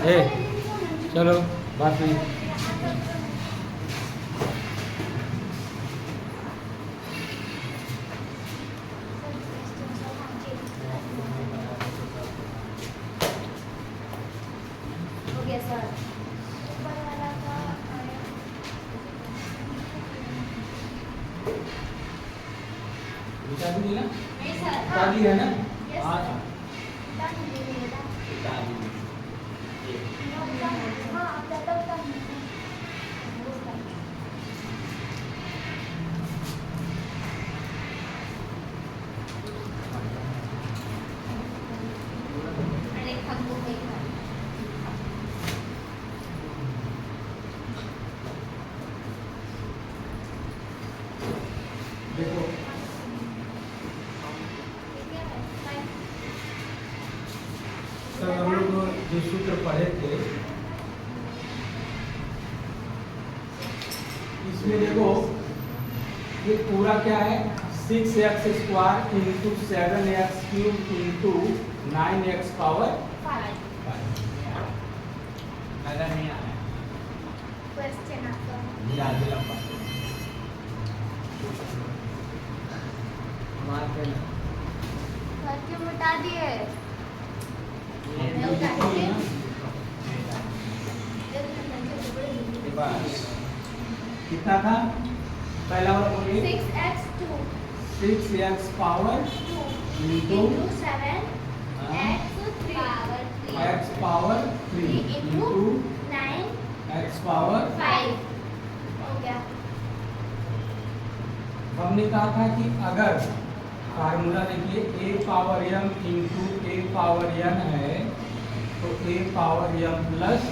ए चलो बात नहीं। हो गया सर। ऊपर वाला का चाबी ना नहीं सर। चाबी है ना। यस हाँ सर। हाँ अरे हमको नहीं देखो सर हम लोग जो सूत्र पढ़े थे इसमें देखो ये पूरा क्या है 6x² into 7x³ into 9x power 5 फायदा नहीं आया क्वेश्चन आपका याद लंबा मारते ना सर क्यों मिटा दिए? कितना था पहला वाला बोलिए 6x2 6x power 2 into into 7x3 x power 3 into 9 x power 5 हो गया। हमने कहा था कि अगर फार्मूला देखिए a power m into a power n है तो a power m plus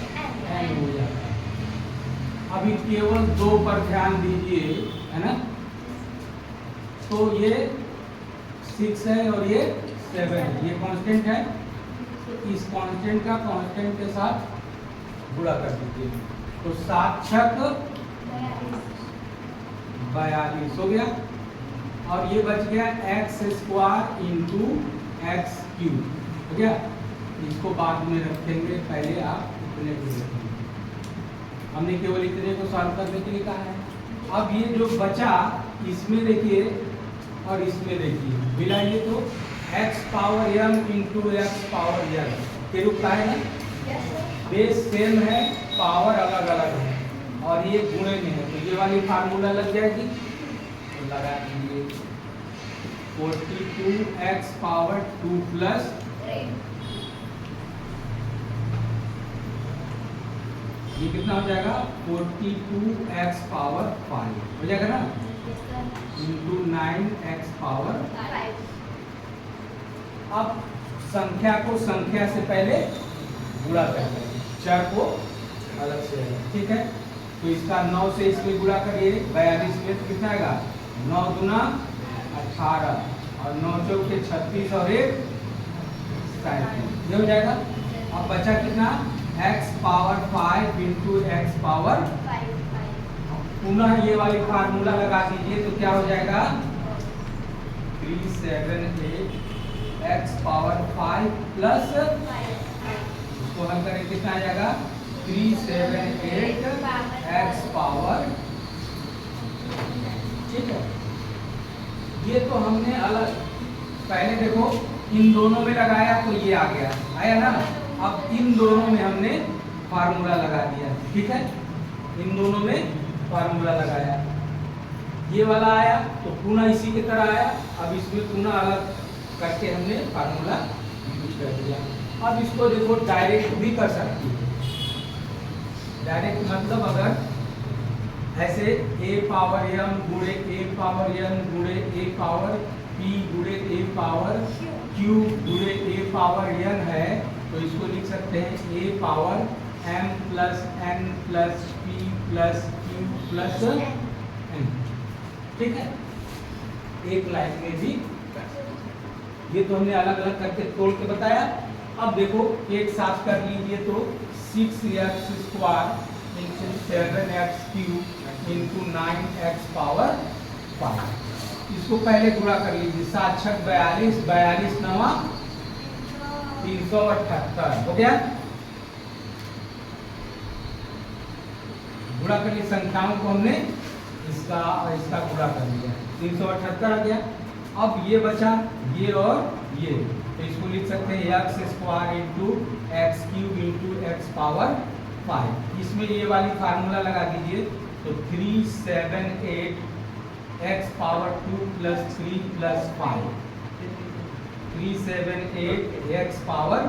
n हो जाता है। अभी केवल दो पर ध्यान दीजिए है ना। तो ये 6 है और ये 7 है, ये कांस्टेंट है तो इस कांस्टेंट का कांस्टेंट के साथ गुणा कर दीजिए तो 7 छक 42 हो गया और ये बच गया x² इंटू x³ हो गया। इसको बाद में रखेंगे, पहले आप इतने को रखेंगे। हमने केवल इतने को सॉल्व करने के लिए कहा है। अब ये जो बचा इसमें देखिए और इसमें देखिए मिलाइए तो x power m into x power n के रूप का है ना। Yes sir. बेस सेम है, पावर अलग अलग है और ये गुणे में है तो ये वाली फार्मूला लग जाएगी तो लगा दीजिए 42x पावर 2 प्लस ये कितना हो जाएगा 42x पावर 5 हो जाएगा ना इंटू 9x पावर। अब संख्या को संख्या से पहले गुणा करेंगे, चर को अलग से अलग, ठीक है। तो इसका 9 से इसमें गुणा करिए 42 में तो कितना आएगा 9 दूना 18 और 9 चौके 36 और 1 37 ये हो जाएगा। अब बचा कितना x power 5 into x power पुनः ये वाली फार्मूला लगा दीजिए तो क्या हो जाएगा 378 x पावर 5 प्लस इसको हल करें कितना आ जाएगा 378 x पावर, ठीक है। ये तो हमने अलग पहले देखो इन दोनों में लगाया तो ये आ गया आया ना। अब इन दोनों में हमने फार्मूला लगा दिया, ठीक है। इन दोनों में फार्मूला लगाया, ये वाला आया तो पुनः इसी की तरह आया। अब इसमें पुनः अलग करके हमने फार्मूला यूज कर दिया। अब इसको देखो डायरेक्ट भी कर सकती है। डायरेक्ट मतलब अगर ऐसे a पावर m गुणे a पावर n गुणे a पावर p गुणे a पावर q गुणे a पावर n है तो इसको लिख सकते हैं a power m plus n plus p plus q plus n, ठीक है। एक लाइन में भी ये तो हमने अलग अलग करके तोड़ के बताया। अब देखो एक साथ कर लीजिए तो 6x² into 7x³ into 9x power 5 इसको पहले गुणा कर लीजिए 7 छक 42 42 नवा 378 हो गया। गुणा कर लिया, संख्याओं को हमने इसका और इसका गुणा कर लिया, 378 आ गया। अब ये बचा ये और ये, तो इसको लिख सकते हैं x square into x cube into x power 5। इसमें ये वाली फार्मूला लगा दीजिए, तो 378 x power 2 plus 3 plus 5, 378 x power,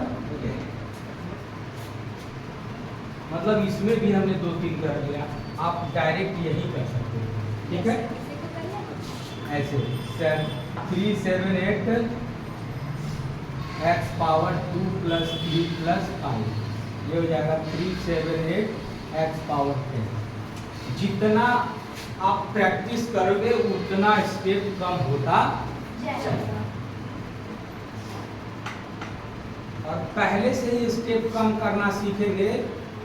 मतलब इसमें भी हमने 2-3 कर लिया, आप डायरेक्ट यही कर सकते हैं, ठीक है। ऐसे 378 एक्स पावर 2 प्लस 3 प्लस 5, ये हो जाएगा 378 एक्स पावर 10। जितना आप प्रैक्टिस करोगे उतना स्टेप कम होता जाएगा, और पहले से ही स्टेप कम करना सीखेंगे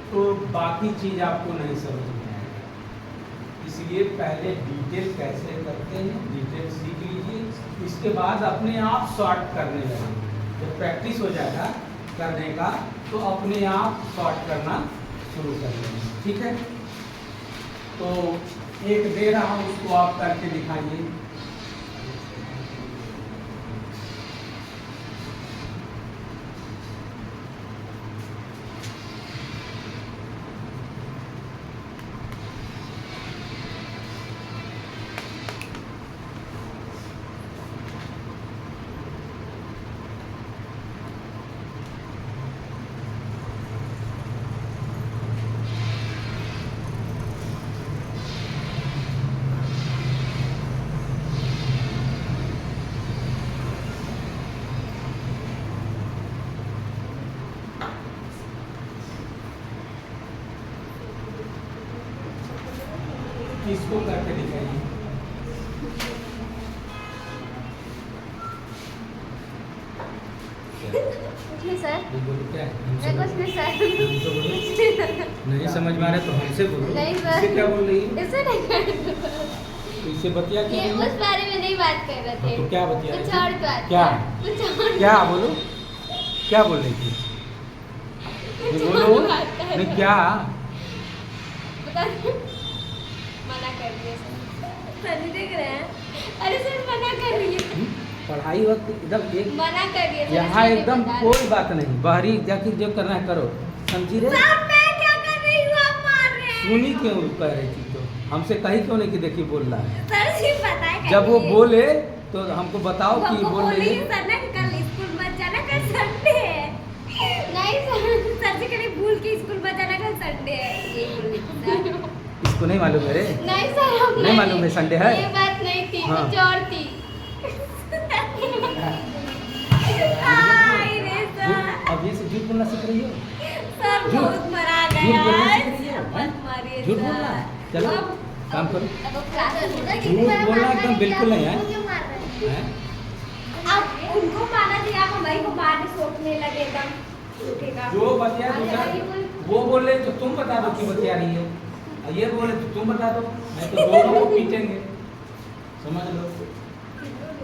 तो बाकी चीज आपको नहीं समझ में आएगा। इसलिए पहले डिटेल कैसे करते हैं डिटेल सीख लीजिए, इसके बाद अपने आप शॉर्ट करने लगेंगे। जब प्रैक्टिस हो जाएगा करने का तो अपने आप शॉर्ट करना शुरू कर लेंगे, ठीक है। तो एक दे रहा हूँ, उसको आप करके दिखाइए। इसको करके दिखाइए। कुछ नहीं सर, बोलो क्या है? मैं कुछ नहीं सर। नहीं समझ में आ रहा है तो हमसे बोलो। नहीं सर। इससे क्या बोल रही है? इससे नहीं कर, तो इससे बतिया ये क्यों नहीं? उस बारे में नहीं बात कर रहे थे। तो क्या बतिया कुछ रही और थी? बात क्या? कुछ और क्या बोलो, क्या बोल रही थी? कुछ ये और बोलो बात कर नहीं रहे क्या? बता मना कर दिया सर जी, देख रहे हैं। अरे सर मना कर रही है, पढ़ाई वक्त एकदम एक मना कर रही है सर, यहाँ इसलिए एकदम बता कोई बात नहीं, बाहरी जाके जो करना है करो, समझी रहे? सर मैं क्या कर रही हूँ, आप मार रहे हैं। सुनी क्यों कह रही थी? तो हमसे कही क्यों नहीं कि देखिए बोल रहा है? सर जी पता है जब वो कैसे? बोले तो हमको बताओ कि हमको बोल रही है। सर ना कि कल स्कूल मत जाना, कल संडे है। नहीं सर जी कहीं भूल के स्कूल मत जाना, कल संडे है, ये बोल रही थी। इसको नहीं मालूम है रे? नहीं सर हम नहीं मालूम है संडे है? ये बात नहीं थी, हाँ। कुछ और थी। हाय रे सर, अब ये से झूठ बोलना सीख रही हो? सर झूठ- बहुत मरा झूठ बोलना गया सीख रही हो? है, मत मारिए झूठ सर। बोलना? चलो अब- काम करो। अब क्लास झूठ बोलना एकदम बिल्कुल नहीं है। हैं? अब उनको माना दिया, आप हमारी को मारने सोचने लगे एकदम उठेगा। जो बतिया आगे दूसरा आगे बोल। वो बोले तो तुम बता दो कि बतिया रही है, और ये बोले तो तुम बता दो, नहीं तो दोनों को पीटेंगे, समझ लो।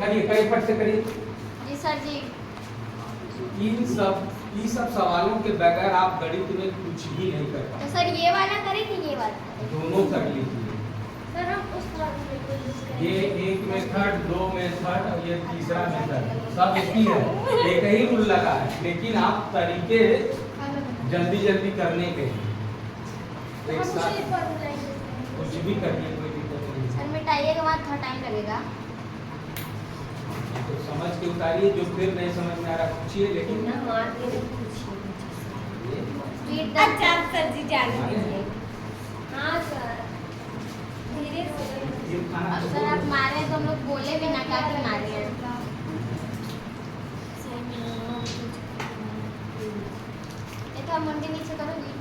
करिए करिए, फट से करिए। जी सर जी। इन सब सवालों के बगैर आप गणित में कुछ भी नहीं कर तो पाते। सर ये वाला करें कि ये वाला? दोनों कर लीजिए। सर हम उस वाले में कोई यूज करें। ये एक मेथड, दो मेथड और ये तीसरा मेथड, सब एक ही है, एक ही रूल लगा है, लेकिन आप तरीके जल्दी जल्दी करने के हैं। एक हम साथ उसे फॉर्मूला यूज करेंगे। कुछ भी करिए, कोई दिक्कत नहीं। सर मिटाइए के बाद थोड़ा टाइम लगेगा। तो समझ के उतारिए, जो फिर नहीं समझ में आ रहा पूछिए, लेकिन ना मार के नहीं पूछिए। ये स्पीड अच्छा सर जी जान लीजिए। हाँ सर धीरे से। ये खाना अब सर आप मारे तो हम लोग बोले भी ना क्या कि मारे हैं। ये तो आप मुंडी नीचे करोगी।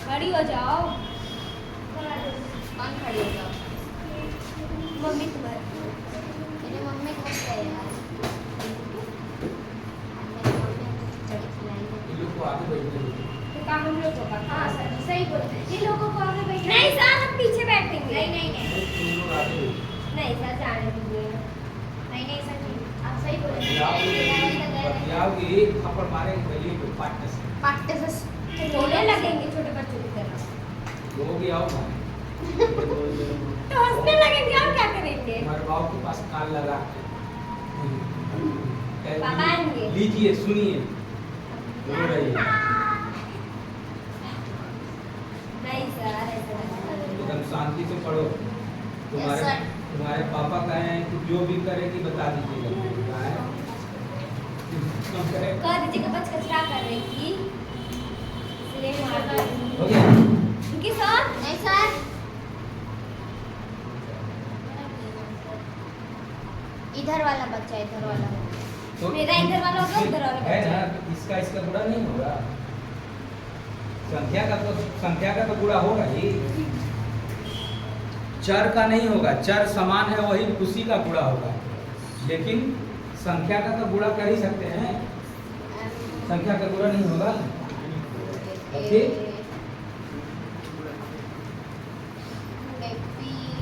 खड़ी हो जाओ। कौन खड़ी हो जाओ? मम्मी तुम्हारी। मेरी मम्मी को कहेगा। ये लोग को आगे बैठने दो। तो काम हम लोग को करना। हाँ सर सही बोलते हैं। इन लोगों को आगे बैठना। नहीं सर हम पीछे बैठेंगे। नहीं तुम लोग आगे बैठो। नहीं सर जाने दीजिए। नहीं सर नहीं, आप सही बोल रहे बतियाओगे, एक थप्पड़ मारेंगे पहले तो पाटने से। पाटते से रोने लगेंगे छोटे बच्चों की तरह। वो भी आओ ना। तो हंसने लगेंगे और क्या करेंगे? हमारे बाबू के पास कान लगा के। पापा आएंगे। लीजिए सुनिए। रो रही है। नहीं सर, ऐसा नहीं करेंगे। एकदम शांति से पढ़ो। तुम्हारे तुम्हारे पापा कहे हैं कि जो भी करेगी बता दीजिएगा। कह दीजिएगा बच कचरा कर रही थी, इसलिए मार दी। हो गया? इनकी सर? नहीं सर। इधर वाला बच्चा, इधर वाला। तो मेरा इधर वाला होगा, उधर वाला है बच्चा। ना, तो इसका बुरा नहीं होगा। संख्या का तो बुरा होगा ही। चर का नहीं होगा, चर समान है वही उसी का गुणा होगा, लेकिन संख्या का तो गुणा कर ही सकते हैं, संख्या का गुणा नहीं होगा। ठीक,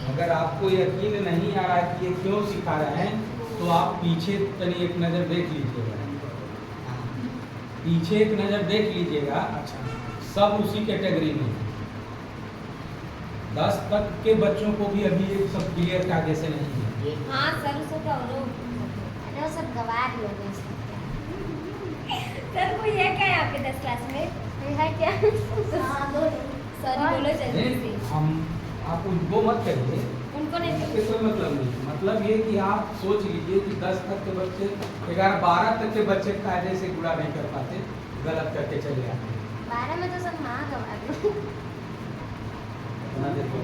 अगर आपको यकीन नहीं आ रहा है कि ये क्यों सिखा रहे हैं, तो आप पीछे तनी एक नज़र देख लीजिएगा, पीछे एक नज़र देख लीजिएगा। अच्छा, सब उसी कैटेगरी में 10 तक के बच्चों को भी अभी ये सब क्लियर के आगे से नहीं है। हाँ सर, उसको क्या हो अरे वो सब गवार लोग हैं सर, कोई है क्या यहाँ पे 10 क्लास में? है क्या? हाँ, दो सर बोलो जल्दी से। हम आप उनको मत करिए, उनको नहीं इससे कोई मतलब नहीं। मतलब ये कि आप सोच लीजिए कि 10 तक के बच्चे 11-12 तक के बच्चे कायदे से गुणा नहीं कर पाते, गलत करके चले आते। 12 में तो सब माँ गवार लोग। ना देखो,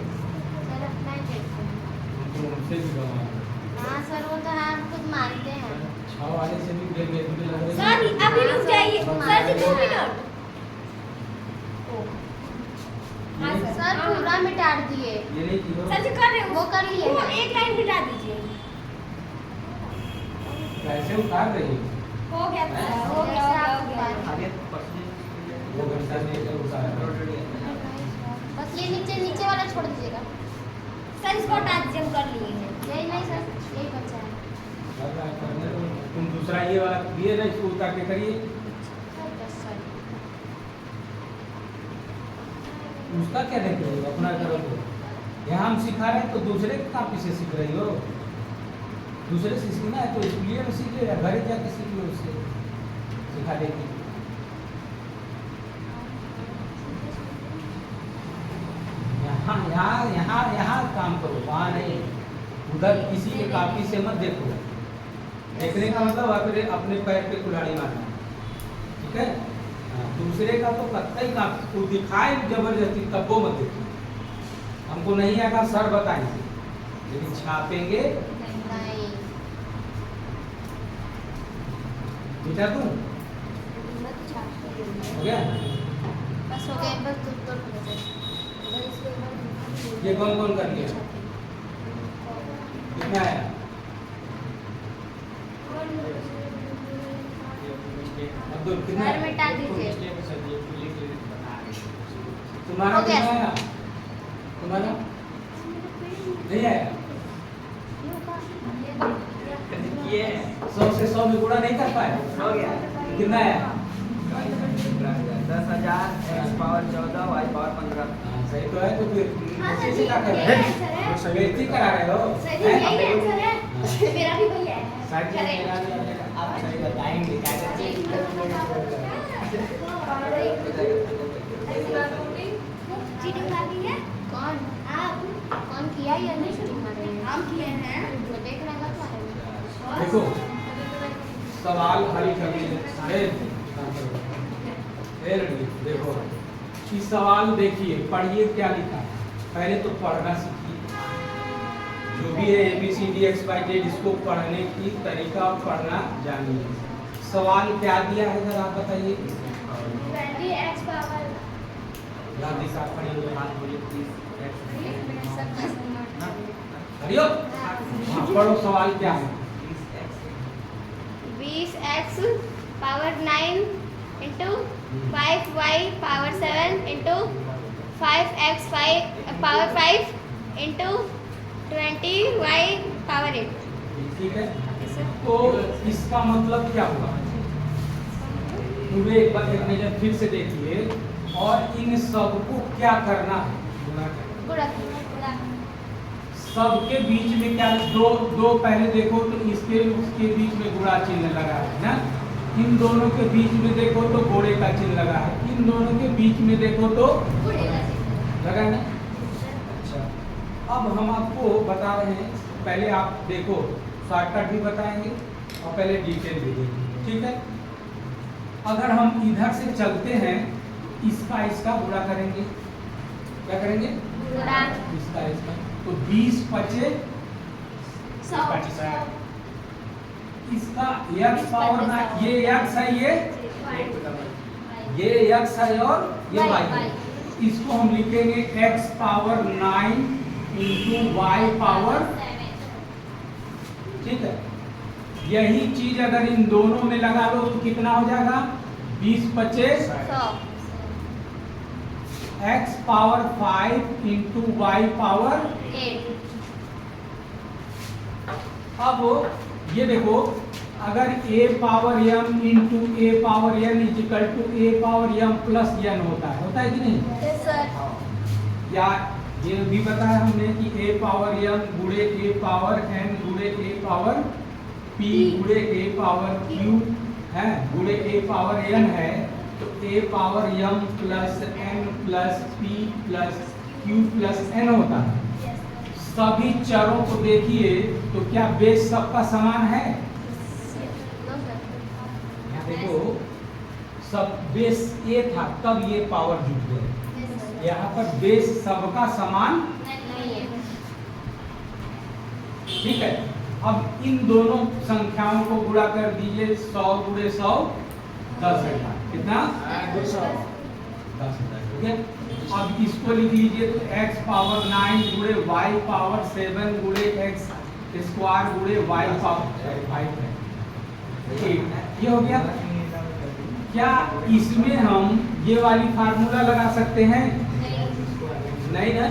सर अपना ही देखते हैं। उनको उनसे भी गंवा हाँ सर, वो तो हम खुद मानते हैं। 6 वाले से भी बेबी लग रही है। सर अभी रुक जाइए सर जी, 2 मिनट। हाँ सर, सर पूरा मिटा दिए। ये नहीं कि सर जी कर रहे हो, वो कर लिए वो हैं। एक लाइन मिटा दीजिए। कैसे उतार रही है? हो गया सर, हो गया, हो गया, हो गया। 2 घंटा में एक उतार। बस ये नीचे नीचे वाला छोड़ दीजिएगा। सर इसको हटा दीजिए, हम कर लिए हैं। यही नहीं सर, यही बच्चा है। तुम दूसरा ये वाला ये ना, इसको उतार के करिए। सर बस सर। उसका क्या देख रही हो, अपना करो। तो यहाँ हम सिखा रहे हैं तो दूसरे की कॉपी से सीख रही हो। दूसरे से सीखना है तो इसलिए में सीख ले, या घर जाके सीख लो, उससे सिखा देगी। यहाँ यहाँ यहाँ यहाँ काम करो, वहाँ नहीं। उधर किसी के कॉपी से मत देखो। देखने का मतलब अपने पैर पे कुल्हाड़ी मारना, ठीक है। दूसरे का तो कतई का को दिखाए जबरदस्ती, तब वो मत देखिए। हमको नहीं आएगा सर बताएंगे, लेकिन छापेंगे नहीं। बेटा तू हो गया। बस हो गया, बस दूध तो ये कौन कौन कर लिया, कितना आया? अब्दुल कितना सर मिटा दीजिए। तुम्हारा हो गया। कितना आया? तुम्हारा नहीं आया? 100 से 100 में गुणा नहीं कर पाए? हो गया। कितना आया? 10,000 x पावर 14 y पावर 15। सही तो है। तो फिर हाँ सर इसी जी, से क्या कर यही रहे आंसर है। हो? बेइज्जती करा रहे हो? सर जी, हैं? यही आंसर है। मेरा भी वही है। सर जी, करेक्ट। मेरा भी है। आप सही बताएंगे क्या करते चीटिंग उठा दी है? कौन आप? कौन किया या नहीं शुरू हमारे? हम किए हैं। तो देख रहा था। देखो सवाल हल करने देखो कि सवाल देखिए, पढ़िए क्या लिखा है। पहले तो पढ़ना सीखिए, जो भी है ABCD XYZ, इसको पढ़ने की तरीका पढ़ना जानिए। सवाल क्या दिया है जरा आप बताइए। 20x पावर गांधी साहब पढ़िए, हाथ बोलिए प्लीज। सब हरिओ, हाँ, पढ़ो सवाल क्या है। 20x power 9 into 5y power 7 into 5x power 5 into 20y power 8। ठीक है, तो इसका मतलब क्या हुआ? पूरे एक बार एक नजर फिर से देखिए और इन सबको क्या करना है, गुणा करना। गुणा सबके बीच में क्या, दो दो पहले देखो तो इसके उसके बीच में गुणा चिन्ह लगा है ना, इन दोनों के बीच में देखो तो घोड़े का चिन्ह लगा है, इन दोनों के बीच में देखो तो लगा है ना। अच्छा, अब हम आपको बता रहे हैं, पहले आप देखो शॉर्टकट भी बताएंगे और पहले डिटेल भी देंगे, ठीक है। अगर हम इधर से चलते हैं, इसका इसका गुणा करेंगे, क्या करेंगे, गुणा इसका इसका, तो 20 पचे 100 इसका x पावर ना, ये x है, ये x है और ये y है। इसको हम लिखेंगे x power 9 into y power, ठीक है। यही चीज अगर इन दोनों में लगा लो तो कितना हो जाएगा, 20 पचे 100 x power 5 into y power 8 अब ये देखो, अगर a power m into a power n is equal to a power m plus n होता है कि नहीं, यस सर। या ये भी बताया हमने कि a पावर m गुणे a पावर n गुणे a पावर p गुणे a पावर q है, गुणे a पावर n है, तो a power m plus n plus p plus q plus n होता है। सभी चरों को देखिए तो क्या बेस सबका समान है, देखो सब बेस ए था तब ये पावर जुट गए, यहाँ पर बेस सबका समान, ठीक है। अब इन दोनों संख्याओं को गुणा कर दीजिए, 100 गुणे 100 10,000, कितना 10,000, ठीक है। अब इसको लिख लीजिए तो x पावर 9 गुणे y पावर 7 गुणे x स्क्वायर गुणे y पावर 5 है, ठीक, ये हो गया। क्या इसमें हम ये वाली फार्मूला लगा सकते हैं, नहीं ना,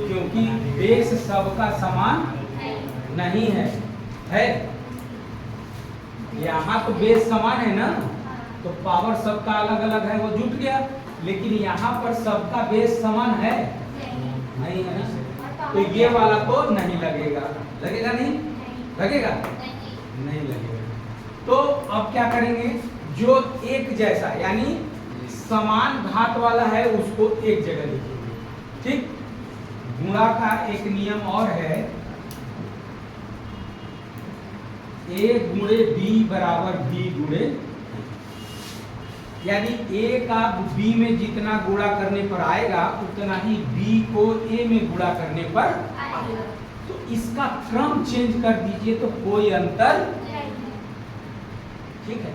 क्योंकि बेस सबका समान नहीं है, यहाँ तो बेस समान है ना, तो पावर सबका अलग अलग है, वो जुट गया। लेकिन यहाँ पर सबका बेस समान है, नहीं है ना, तो ये वाला तो नहीं लगेगा, लगेगा नहीं, लगेगा नहीं लगेगा। तो अब क्या करेंगे, जो एक जैसा यानी समान घात वाला है उसको एक जगह लिखेंगे, ठीक। गुणा का एक नियम और है, a गुणे b बराबर b गुणे, यानी a का b में जितना गुणा करने पर आएगा उतना ही b को a में गुणा करने पर आएगा। तो इसका क्रम चेंज कर दीजिए तो कोई अंतर, ठीक है।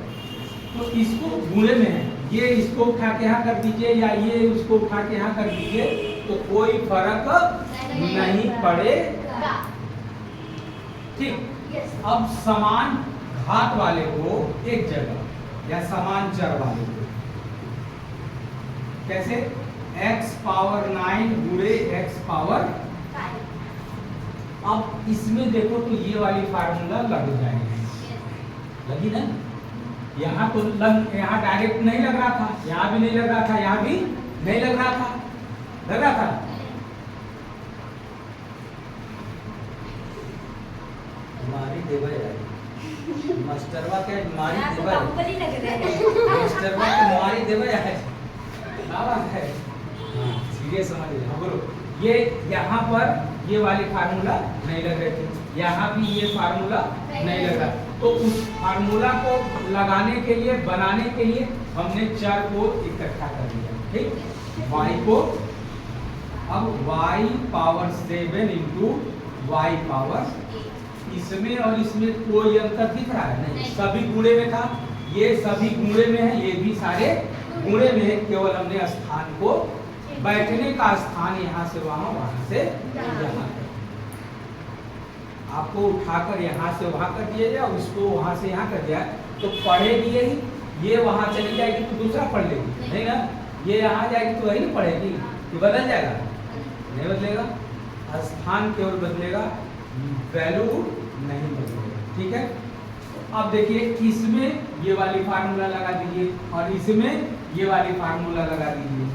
तो इसको गुणे में है, ये इसको उठा के यहाँ कर दीजिए या ये उसको उठा के यहाँ कर दीजिए, तो कोई फर्क नहीं पड़ेगा, ठीक। अब समान घात वाले को एक जगह या समान चर वाले को कैसे, x पावर 9 गुणे x पावर 5। अब इसमें देखो तो ये वाली फार्मूला लग जाएगी, लगी ना, यहाँ तो यहाँ डायरेक्ट नहीं लग रहा था, यहाँ भी नहीं लग रहा था, यहाँ भी नहीं लग रहा था, लग रहा था। मारी देवे मास्टरवा के मारी देवे, कंपनी लग रहा है, मास्टरवा के मारी देवे है, क्या बात है, सीरियस समझिए। हाँ बोलो, ये यहाँ पर ये वाली फार्मूला नहीं लग रहे थे, यहाँ भी ये फार्मूला नहीं लग रहा, तो उस फार्मूला को लगाने के लिए, बनाने के लिए हमने चर को इकट्ठा कर लिया, ठीक। y को, अब y power 7 into y power, इसमें और इसमें कोई अंतर दिख रहा है नहीं, सभी गुणे में था, ये सभी गुणे में है, ये भी सारे गुणे में है, केवल हमने स्थान को, बैठने का स्थान यहाँ से वहाँ, वहाँ से यहाँ, आपको उठाकर यहाँ से वहाँ कर दिया जाए, उसको वहाँ से यहाँ कर दिया, तो पढ़ेगी यही, ये वहाँ चली जाएगी तो दूसरा पढ़ लेगी, नहीं ना, ये यहाँ जाएगी तो वही नहीं पढ़ेगी, तो बदल जाएगा, नहीं बदलेगा, स्थान केवल बदलेगा, वैल्यू नहीं बदलेगा, ठीक है। अब देखिए इसमें ये वाली फार्मूला लगा दीजिए और इसमें ये वाली फार्मूला लगा दीजिए।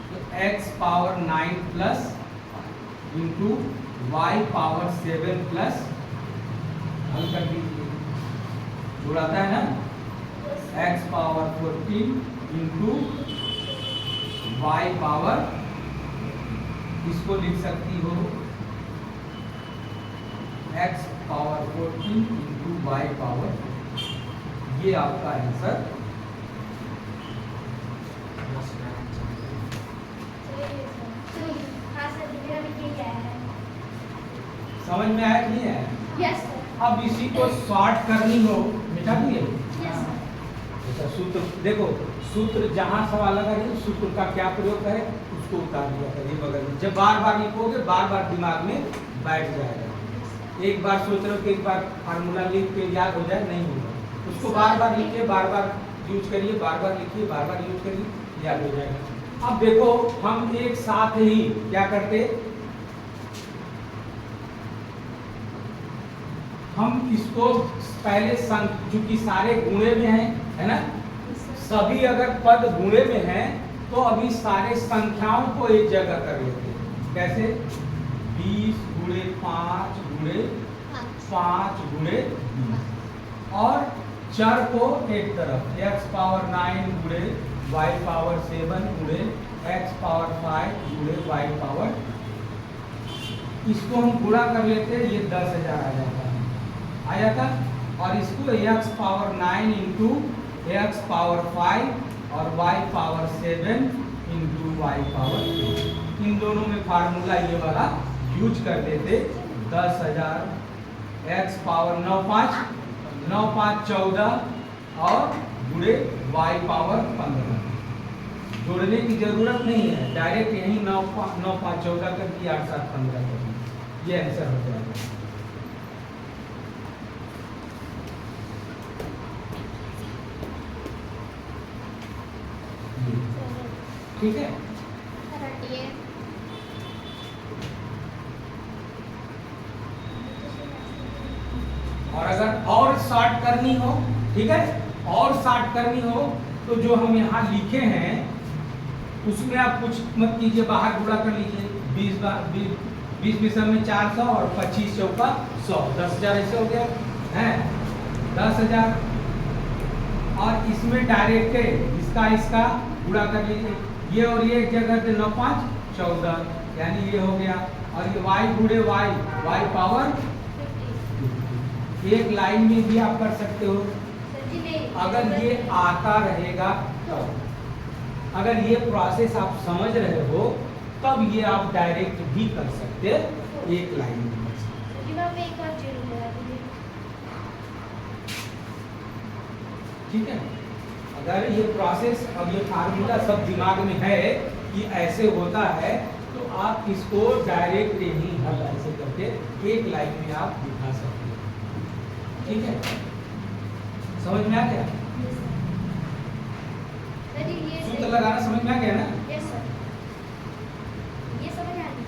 तो x power 9 plus into y power 7 plus, हल कर दीजिए, जुड़ाता है ना, x power 14 into y power, इसको लिख सकती हो x power 14 into Y power, ये आपका आंसर। हाँ सर, मेरा भी यही आया है। समझ में आया कि नहीं आया? Yes sir. अब इसी को शॉर्ट करनी हो, मिटा दिए। Yes sir. अच्छा, सूत्र देखो, सूत्र जहां सवाल लगा रही सूत्र का क्या प्रयोग करें उसको उतार दिया करिए बगल में। जब बार बार लिखोगे बार बार दिमाग में बैठ जाएगा। एक बार सोच रहे हो कि एक बार फार्मूला लिख के याद हो जाए, नहीं होगा। उसको बार बार लिखिए, बार बार यूज करिए, बार बार लिखिए, बार बार यूज करिए, याद हो जाएगा। अब देखो हम एक साथ ही क्या करते, हम इसको पहले चूंकि सारे गुणे में है ना, सभी अगर पद गुणे में हैं तो अभी सारे संख्याओं को एक जगह कर लेते हैं। कैसे? 20 गुणे 5 गुणे 5 गुणे 20 और चर को एक तरफ x पावर 9 गुणे y पावर 7 गुणे x पावर 5 गुणे y पावर, इसको हम गुणा कर लेते हैं, ये 10,000 आ जाता है, आ जाता। और इसको x power 9 into x power 5 और y power 7 into y power 2, इन दोनों में फार्मूला ये वाला यूज कर देते। 10,000 x पावर 9 5 9 5 14 और गुणे y पावर 15। जोड़ने की जरूरत नहीं है, डायरेक्ट यही 9 5 14 कर दिया, 8 7 15 कर दिया, ये आंसर हो जाएगा। ठीक है। और अगर और शॉर्ट करनी हो, ठीक है, और शॉर्ट करनी हो तो जो हम यहाँ लिखे हैं उसमें आप कुछ मत कीजिए, बाहर गुणा कर लीजिए। 20 विषम में 400 और 25 चौका 100, 10,000 ऐसे हो गया है, 10,000। और इसमें डायरेक्ट इसका गुणा कर लीजिए, ये और ये एक जगह से 9 5 14, यानी ये हो गया। और ये y गुणे y पावर, एक लाइन में भी आप कर सकते हो अगर ये आता रहेगा तो। अगर ये प्रोसेस आप समझ रहे हो तब ये आप डायरेक्ट भी कर सकते, एक लाइन में। ठीक है, अगर ये प्रोसेस, अब ये फार्मूला सब दिमाग में है कि ऐसे होता है, तो आप इसको डायरेक्ट ही हल ऐसे करके एक लाइन में आप दिखा सकते हो। ठीक है, समझ में आ गया? सूत्र लगाना समझ में आ गया ना? यस सर, ये समझ आ गया।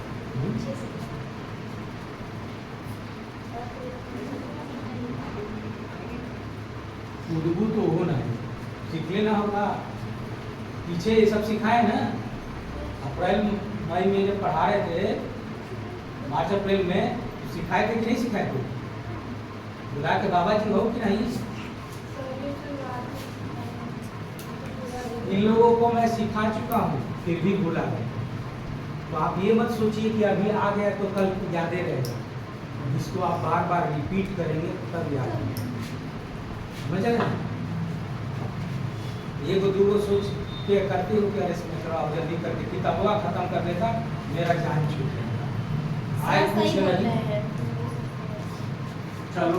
उर्दू तो हो ना, सीख लेना होगा। पीछे ये सब सिखाए ना, अप्रैल मई में जब पढ़ा रहे थे, मार्च अप्रैल में, तो सिखाए थे कि नहीं सिखाए थे? बुला के बाबा जी हो कि नहीं? इन लोगों को मैं सिखा चुका हूँ, फिर भी भूला गए। तो आप ये मत सोचिए कि अभी आ गया तो कल याद रहेगा। इसको आप बार बार रिपीट करेंगे तब याद रहेगा। समझ रहे? ये को दूगो सोच के करते हो कि अरे इसमें थोड़ा जल्दी करके किताबवा खत्म कर देता, मेरा जान छूट जाएगा। आए पूछ रहे, चलो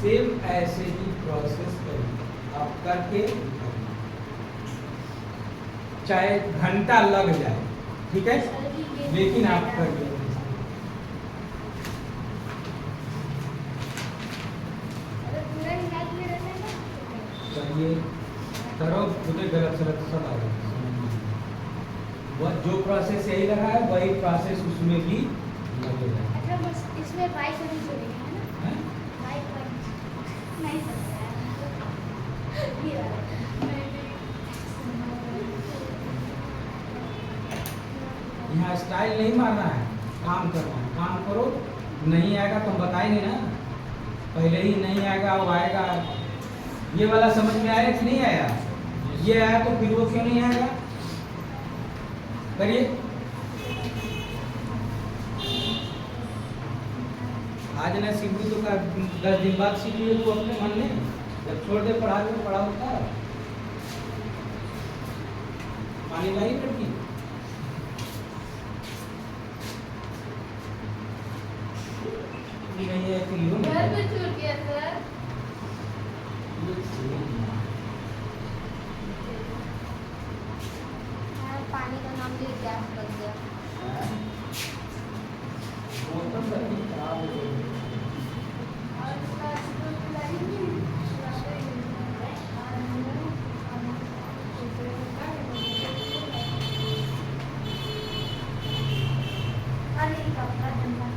सेम ऐसे ही प्रोसेस करिए आप करके, चाहे घंटा लग जाए, ठीक है, लेकिन आप करिए। करिए, करो, खुदे गलत सलत सब आ जाए। वह जो प्रोसेस यही लगा है वही प्रोसेस उसमें भी लगेगा। अच्छा बस इसमें बाइक नहीं जोड़ेंगे है ना? हैं? बाइक नहीं सकता है। ये वाला। यहाँ स्टाइल नहीं मारना है, काम करना है। काम करो, नहीं आएगा तो हम बताएंगे ना, पहले ही नहीं आएगा वो आएगा। ये वाला समझ में आया कि नहीं आया? ये आया तो फिर वो क्यों नहीं आएगा? करिए। आज ना सीख तो 10 दिन बाद सीख लिए तू अपने मन में, जब छोड़ दे पढ़ा के पढ़ा होता है। पानी लाई लड़की नहीं है कि यूं घर पे छूट गया सर। पानी का नाम ले गैस लग गया। मौसम कभी खराब हो गई। और इसका स्कूल लाएंगे। अरे कपड़ा गंदा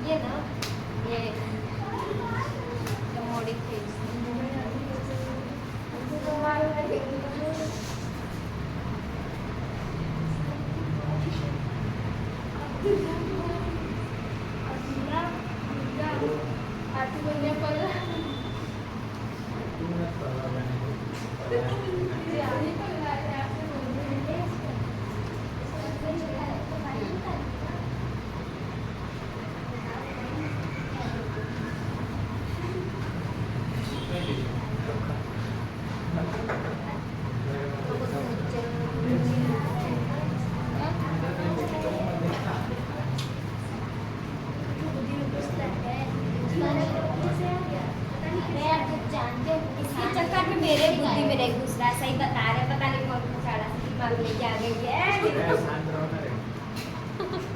ये ना ये मेरे बुद्धि में नहीं घुस रहा है, सही बता रहे, पता नहीं कौन साड़ा से दिमाग लेके आ गई है।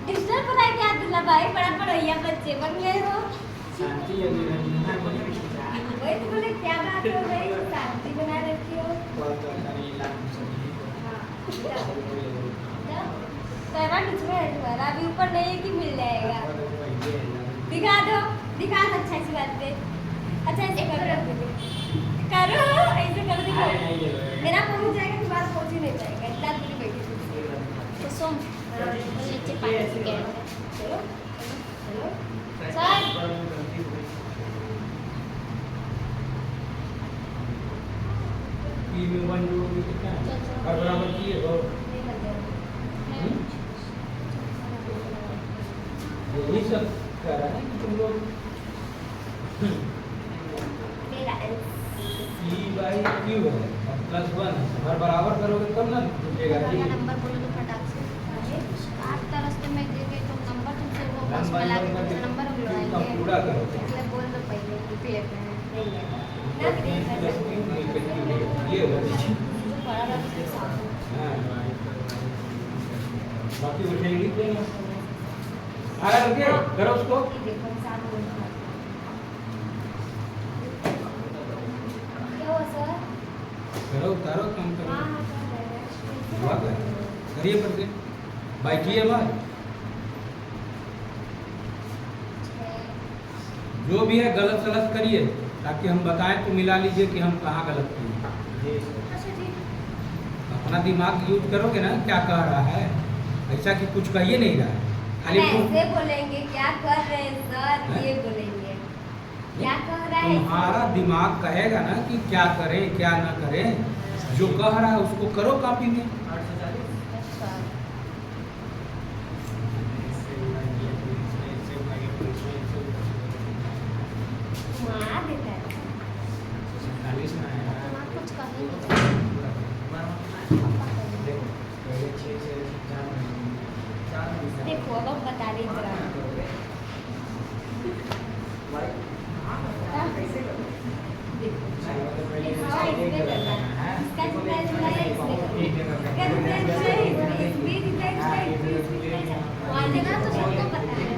डिस्टर्ब पता है क्या दुल्ला भाई, बड़ा पढ़ैया बच्चे बन गए हो। वही तो बोले क्या बात हो गई, शांति बना रखी हो। तेरा कुछ में तुम्हारा अभी ऊपर नहीं है कि मिल जाएगा। दिखा दो अच्छा सी बात पे। अच्छा ऐसे करो ऐसे करो, देखो मेरा पहुंच जाएगा तो बात पहुंच ही नहीं जाएगा। इतना दूर बैठी तो सोम नीचे पानी से गया। चलो सर में 1 2 कितना है और बराबर किए और यही सब कर रहा है कि तुम लोग P/Q है +1 हर बराबर करोगे तब ना टूटेगा। नंबर बोलो तो फटाक से काटता रास्ते में देखे तो नंबर तुमसे वो बस मिला के तुमसे नंबर हम लगाएंगे। पूरा करो इसलिए बोल दो पहले कि प्लेट में नहीं है ये हो बड़ा रास्ते साफ हां बाकी उठेगी तो आगे रुके करो उसको। देखो साफ बोल क्या हुआ सर? करो उतारो काम करो। हाँ हुआ क्या? करिए पर से बैठिए बात जो भी है गलत सलत करिए ताकि हम बताएं तो मिला लीजिए कि हम कहाँ गलत किए। अपना दिमाग यूज करोगे ना क्या कह रहा है, ऐसा कि कुछ कहिए नहीं रहा है। खाली ऐसे बोलेंगे क्या कर रहे हैं सर, ये बोलेंगे क्या कह रहा है। तुम्हारा दिमाग कहेगा ना कि क्या करें क्या ना करें, जो कह रहा है उसको करो कॉपी में। मार देता है। कुछ कहेंगे देखो अब हम बता रही जरा। देखो इसका इसमें करना है, इसका जितना इसमें है इसमें करना है, इसका जितना इसमें है इसमें, जितना इसमें है इसमें। मान लेना तो सबको पता है।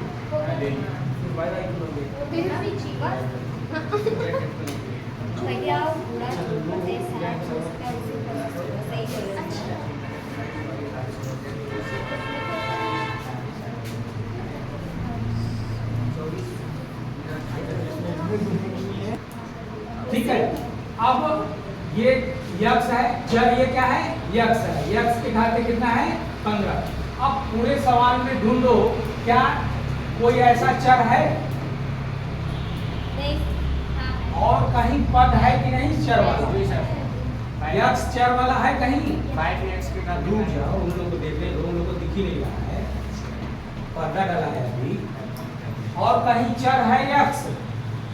भैया पूरा पते सारा उसका उसी पर सही है। ठीक है, अब ये यक्स है, चर ये क्या है, यक्स है, यक्स के घाते कितना है 15। अब पूरे सवाल में ढूंढो क्या कोई ऐसा चर है नहीं, हाँ। और कहीं पद है कि नहीं चर वाला, यक्स चर वाला है कहीं। रुक जाओ, उन लोगों को देखने दो, उन लोगों को दिख ही नहीं रहा है, पर्दा डाला है अभी। और कहीं चर है यक्स,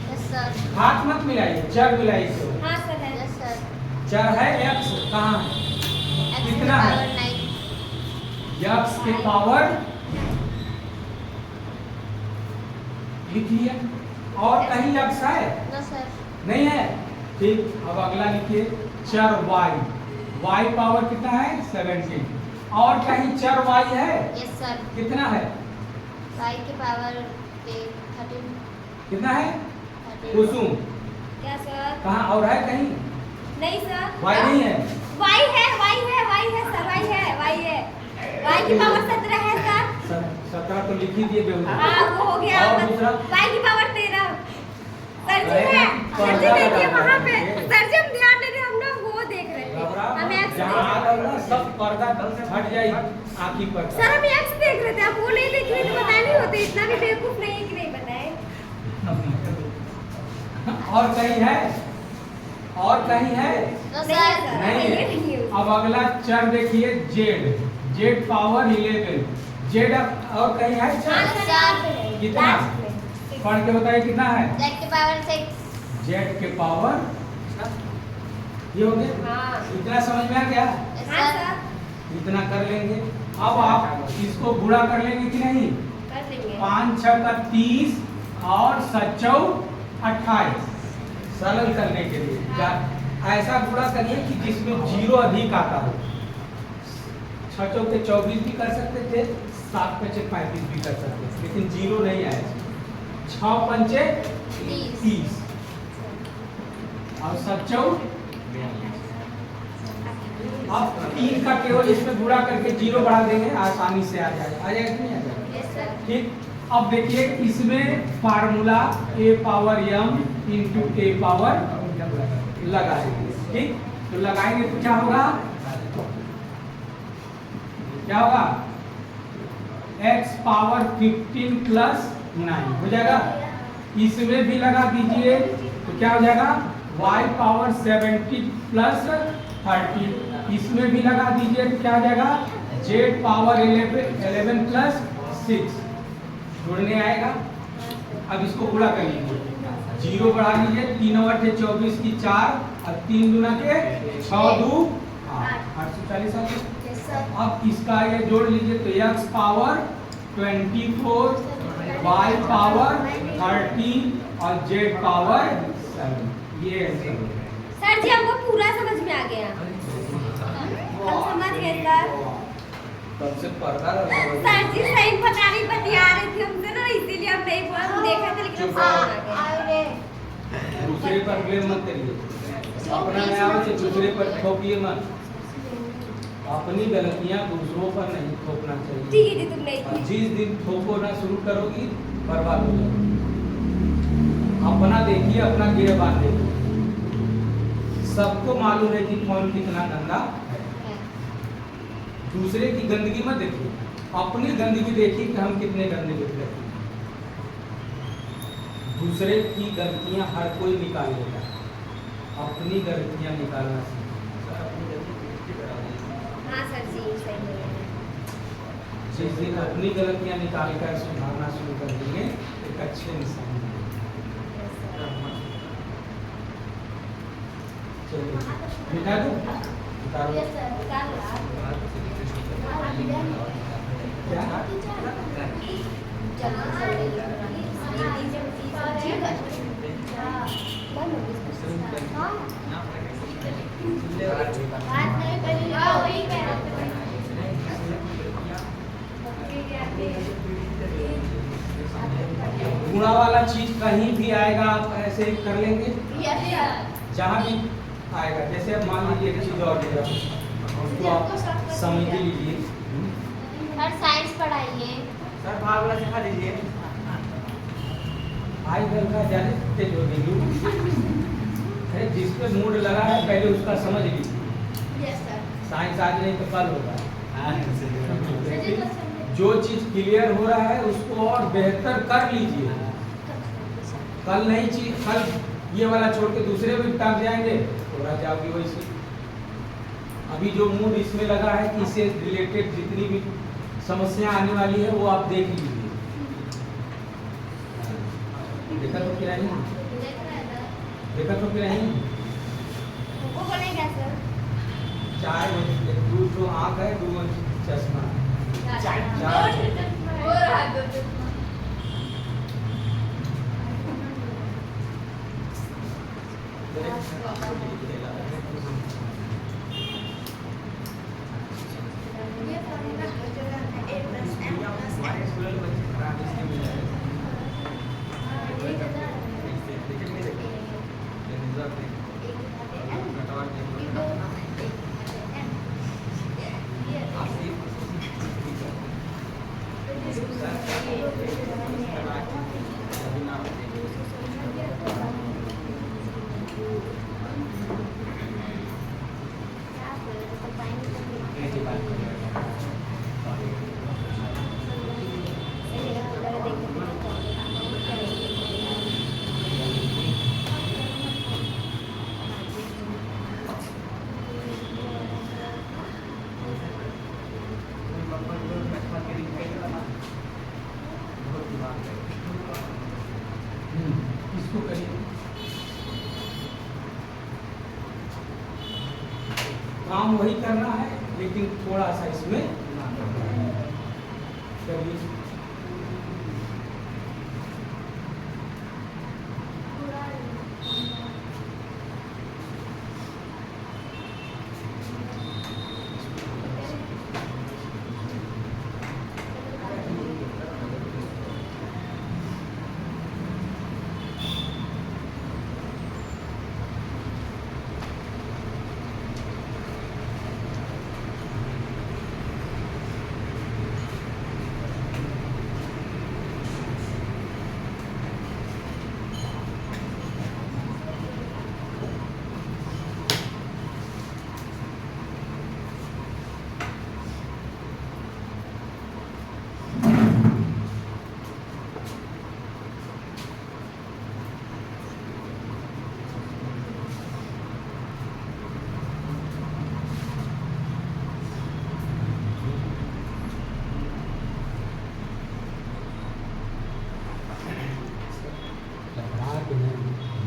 यस सर, हाथ मत मिलाइए, चर मिलाइए तो। हाँ सर है। Yes sir. चर है यक्स, कहाँ है, X कितना की है? पावर 9। यक्स के पावर लिख लिया। और कहीं यक्स है नो सर। नहीं है, ठीक। अब अगला लिखिए चर y, y पावर कितना है 17। और कहीं चर y है, यस सर। कितना है, Y की पावर 13। कितना है 13। कुसुम, क्या सर? कहाँ और है कहीं, नहीं सर। y नहीं है, Y है, Y है, Y है सर, Y है, Y है। Y की पावर 17 है सर। 17 तो लिख ही दिए बेहुदा। हाँ वो हो गया। और दूसरा? Y की पावर 13। सर जी अरे, है, सर जी देखिए पर्दा वहाँ पे, लगा सर जी हम ध्यान दे रहे हैं, हम लोग वो देख रहे थे, हम X जहाँ देख आ रहे गया ना सब पर्दा हट जाए आँखी पर। थे। सर हम X देख रहे थे, आप वो नहीं देख रहे तो बताए नहीं होते, इतना भी बेवकूफ नहीं है कि नहीं बताए। और कहीं है, और कहीं है नो नहीं सर। सर, नहीं ये है। नहीं है। अब अगला चर देखिए जेड, जेड पावर 11, जेड और कहीं है हाँ चर, सर, यहाँ पे है, कितना? लास्ट में। पढ़ के बताइए कितना है, Z की पावर 6। जेड के पावर, ये हो गया, हाँ इतना समझ में आ गया, यस हाँ सर। सर, इतना कर लेंगे। अब आप इसको गुणा कर लेंगे कि नहीं, कर लेंगे। 5 6 का 30 और 7 चौ 28, सरल करने के लिए ऐसा गुणा करिए कि जिसमें जीरो अधिक आता हो। 6 चौके 24 भी कर सकते थे, 7 पंचे 35 भी कर सकते थे, लेकिन जीरो नहीं आया। 6 पंचे 30 और 7 चौ। अब 3 का केवल इसमें गुणा करके जीरो बढ़ा देंगे, आसानी से आ जाएगा, आ जाएगा कि नहीं आ जाएगा, यस सर। ठीक। अब देखिए इसमें formula a power m into a power लगाएंगे, ठीक। तो लगाएंगे तो क्या होगा, क्या होगा, x पावर 15 प्लस 9 हो जाएगा। इसमें भी लगा दीजिए तो क्या हो जाएगा, y पावर 70 प्लस 30, इसमें भी लगा दीजिए तो क्या हो जाएगा, z पावर 11 प्लस 6 जुड़ने आएगा। अब इसको गुणा कर लीजिए, जीरो बढ़ा लीजिए, 3 और 8 24 की 4 और 3 दूना के 6 2 840 आ गया। Yes sir. अब इसका ये जोड़ लीजिए तो x पावर 24, y पावर 30 और z पावर 7, ये आंसर हो गया। सर जी हमको पूरा समझ में आ गया, हम समझ गए सर। तब से पर्दा लगा हुआ है। सर जी सही पता नहीं बतिया रहे थे हमसे ना, इसीलिए हम नहीं बोला, हम देखा था लेकिन हम चुप समझ रहो। आ गया। अरे दूसरे पर ब्लेम मत करिए, अपना में आओ तो दूसरे पर थोपिए मत, अपनी गलतियां दूसरों पर नहीं थोपना चाहिए। ठीक है जी, तुम नहीं और थी। जिस दिन थोपना शुरू करोगी बर्बाद हो जाओगी। अपना देखिए, अपना गिरबान देखिए, सबको मालूम है कि फोन कितना गंदा है। दूसरे की गंदगी मत देखिए, अपनी गंदगी देखिए कि हम कितने गंदे रहते हैं। दूसरे की गलतियां हर कोई निकाल लेता है, अपनी गलतियां निकालना सीखिए। हाँ सर जी सही बोल रहे हैं। जिस दिन अपनी गलतियां निकाल कर सुधारना शुरू कर देंगे, एक अच्छे इंसान बनेंगे। चलिए मिटा दूं? उतारो। यस सर निकाल लो आप। क्या? बात नहीं करी वही कह रहे गुणा वाला चीज कहीं भी आएगा, आप ऐसे कर लेंगे। यस जहाँ भी आएगा, जैसे अब मान लीजिए एक चीज और दे रहा हूँ, उसको आप समझ लीजिए। सर साइंस पढ़ाइए। सर भाग वाला सिखा दीजिए। आज कल का जाने तेज हो गई है, जिस पे मूड लगा है पहले उसका समझ लीजिए। यस सर साइंस आज नहीं तो कल होगा। जो चीज क्लियर हो रहा है उसको और बेहतर कर लीजिए। कल नहीं चीज, कल ये वाला छोड़ के दूसरे में टांग जाएंगे तो रह जाओगे वैसे। अभी जो मूड इसमें लगा है कि इससे रिलेटेड जितनी भी समस्या आने वाली है वो आप देख लीजिए। देखा तो क्या नहीं, देखा तो क्या नहीं। वो बनेगा सर। चार दो तो आँख है, दो चश्मा है। हो रहा है दो। ये फॉर्मूला हो जाएगा a + m + n। इसको करिए। काम वही करना है लेकिन थोड़ा सा इसमें करिए।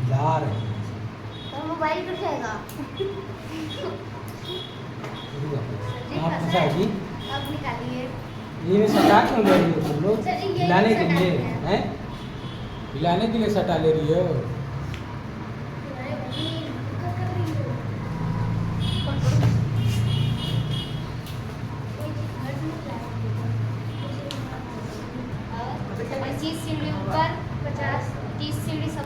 ला रहे हैं। तो मोबाइल कट जाएगा। आप फंसाएगी? अब निकालिए। ये में सटा क्यों ले रही हो तुम लोग? सर, ये हिलाने के सटा लिए है। हैं? हिलाने के लिए सटा ले रही हो? अरे भाई क्या कर रही हो? और 25 सीढ़ी ऊपर 50 30 सीढ़ी